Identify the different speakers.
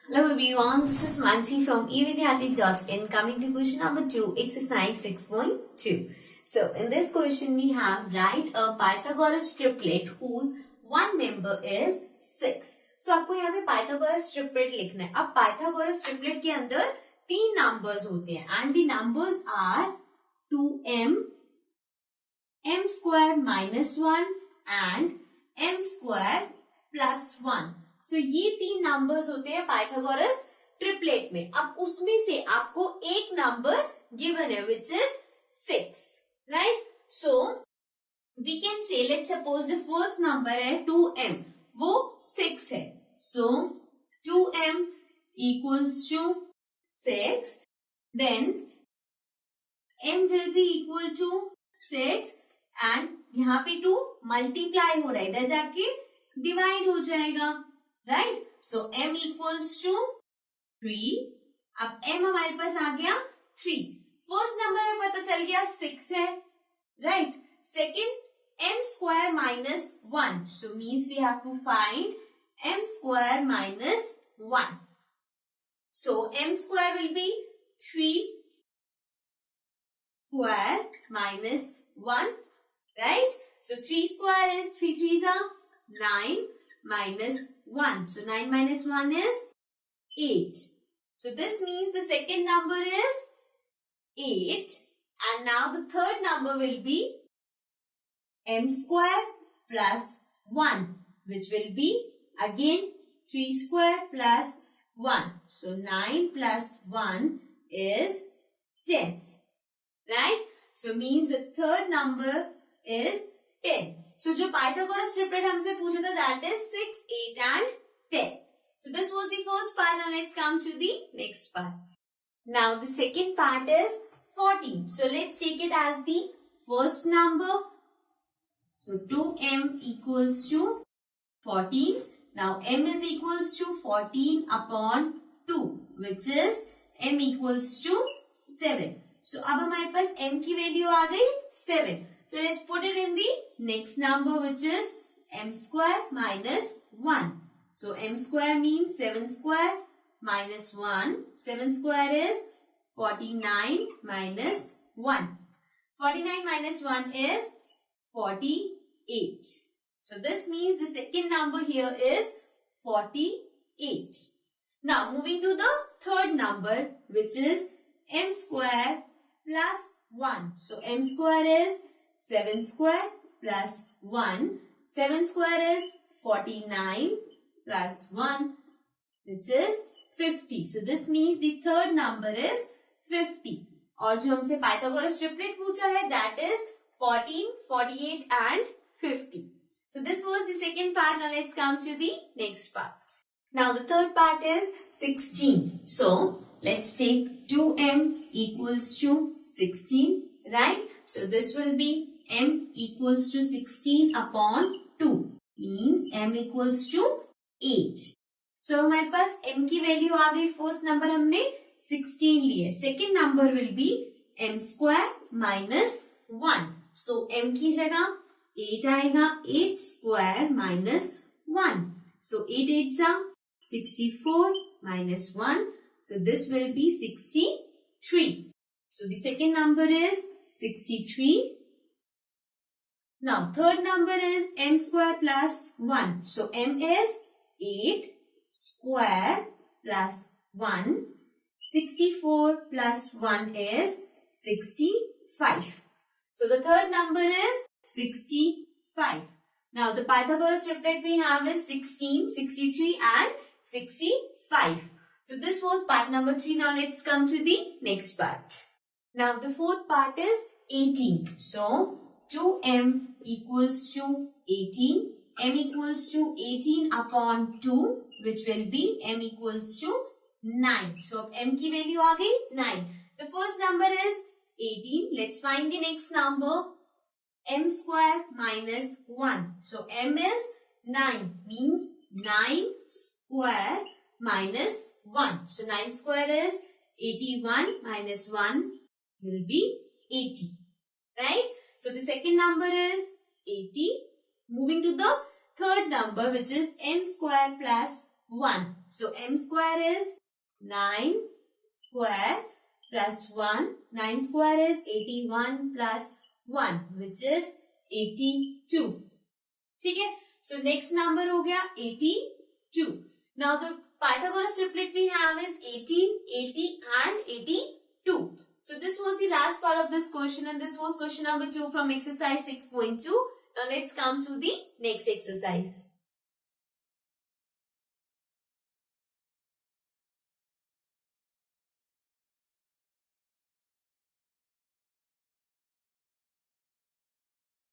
Speaker 1: Hello everyone, this is Mansi from evidyati.in coming to question number 2, exercise 6.2. So in this question we have write a Pythagoras triplet whose one member is 6. So आपको यहाँ पे Pythagoras triplet लिखना है. अब Pythagoras triplet के अंदर 3 numbers होते हैं and the numbers are 2m, m square minus 1 and m square plus 1. सो ये 3 नंबर्स होते हैं पाइथागोरस ट्रिपलेट में. अब उसमें से आपको एक नंबर गिवन है which is 6, right. So we can say let's suppose the first number है 2m, वो 6 है. So 2m equals to 6, then m will be equal to 6 and यहाँ पे 2 मल्टीप्लाई हो रहा है, इधर जाके डिवाइड हो जाएगा, right. So m equals to 3. अब m हमारे पास आ गया 3. फर्स्ट नंबर में पता चल गया 6 है, right. Second m square minus 1, so means we have to find m square minus 1. So m square will be 3 square minus 1, right? So 3 square is 3 3s are 9 minus 1. So 9 minus 1 is 8. So this means the second number is 8. And now the third number will be m square plus 1, which will be again 3 square plus 1. So 9 plus 1 is 10. Right? So means the third number is 10. So जो Pythagoras triplet हमसे पूछा था that is 6, 8 and 10. So this was the first part. Now let's come to the next part. Now the second part is 14. So let's take it as the first number. So 2m equals to 14. Now m is equals to 14 upon 2, which is m equals to 7. So अब हमारे पास m की value आ गई 7. So let's put it in the next number, which is m square minus 1. So m square means 7 square minus 1. 7 square is 49 minus 1. 49 minus 1 is 48. So this means the second number here is 48. Now moving to the third number, which is m square plus 1. So m square is 7 square plus 1. 7 square is 49 plus 1, which is 50. So this means the third number is 50. और जो हमसे Pythagoras triplet पूछा है that is 14, 48 and 50. So this was the second part. Now let's come to the next part. Now the third part is 16. So let's take 2m equals to 16, right? So this will be m equals to 16 upon 2, means m equals to 8. So हमारे पास m की value आ गई. First number हमने 16 लिए. Second number will be m square minus 1. So m की जगह 8 आएगा. 8 square minus 1. सो 8 8 जा 64 minus 1. So this will be 63. So the second number is 63. Now third number is m square plus 1. So m is 8 square plus 1. 64 plus 1 is 65. So the third number is 65. Now the Pythagoras triplet we have is 16, 63 and 65. So this was part number 3. Now let's come to the next part. Now the fourth part is 18. So 2m equals to 18. m equals to 18 upon 2, which will be m equals to 9. So m की value आ गई 9. The first number is 18. Let's find the next number. m square minus 1. So m is 9, means 9 square minus 1. So 9 square is 81 minus 1 will be 80, right? So the second number is 80. Moving to the third number, which is m square plus 1. So m square is 9 square plus 1. 9 square is 81 plus 1, which is 82. ठीक है? So next number हो गया 82. Now the Pythagoras triplet we have is 18, 80 and 82. So this was the last part of this question, and this was question number 2 from exercise 6.2. Now let's come to the next exercise.